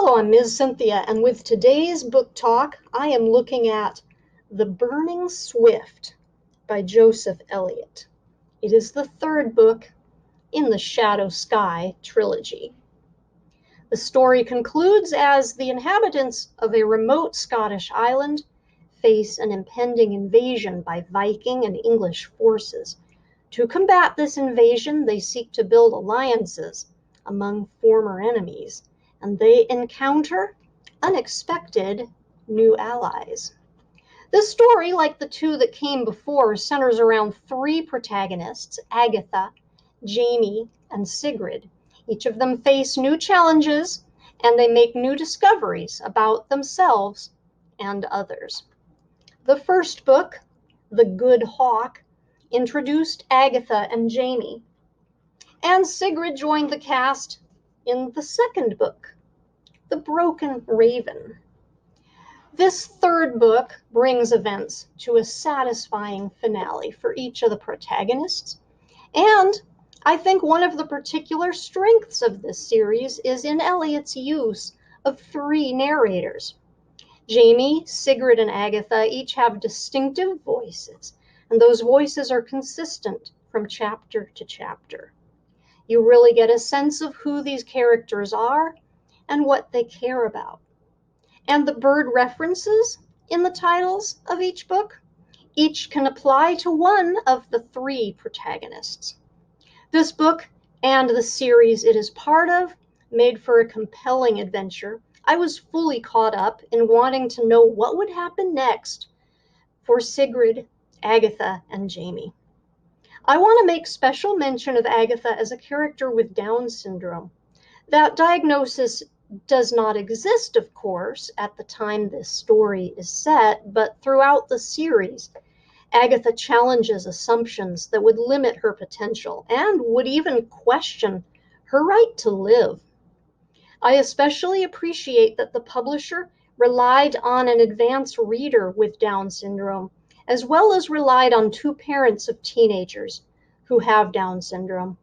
Hello, I'm Ms. Cynthia, and with today's book talk, I am looking at The Burning Swift by Joseph Elliott. It is the third book in the Shadow Sky trilogy. The story concludes as the inhabitants of a remote Scottish island face an impending invasion by Viking and English forces. To combat this invasion, they seek to build alliances among former enemies, and they encounter unexpected new allies. This story, like the two that came before, centers around three protagonists, Agatha, Jamie, and Sigrid. Each of them face new challenges, and they make new discoveries about themselves and others. The first book, The Good Hawk, introduced Agatha and Jamie, and Sigrid joined the cast in the second book, The Broken Raven. This third book brings events to a satisfying finale for each of the protagonists, and I think one of the particular strengths of this series is in Elliott's use of three narrators. Jamie, Sigrid, and Agatha each have distinctive voices, and those voices are consistent from chapter to chapter. You really get a sense of who these characters are and what they care about. And the bird references in the titles of each book, each can apply to one of the three protagonists. This book and the series it is part of made for a compelling adventure. I was fully caught up in wanting to know what would happen next for Sigrid, Agatha, and Jamie. I want to make special mention of Agatha as a character with Down syndrome. That diagnosis does not exist, of course, at the time this story is set, but throughout the series, Agatha challenges assumptions that would limit her potential and would even question her right to live. I especially appreciate that the publisher relied on an advanced reader with Down syndrome, as well as relied on two parents of teenagers who have Down syndrome.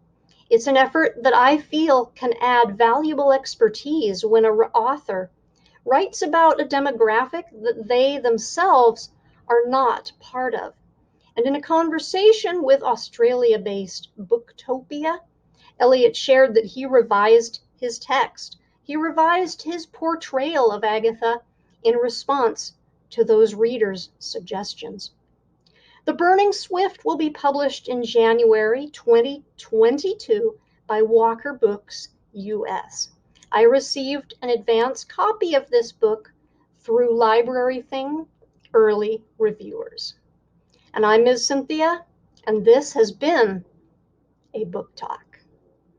It's an effort that I feel can add valuable expertise when an author writes about a demographic that they themselves are not part of. And in a conversation with Australia-based Booktopia, Elliott shared that he revised his text. He revised his portrayal of Agatha in response to those readers' suggestions. The Burning Swift will be published in January 2022 by Walker Books US. I received an advance copy of this book through Library Thing early reviewers. And I'm Ms. Cynthia, and this has been a book talk.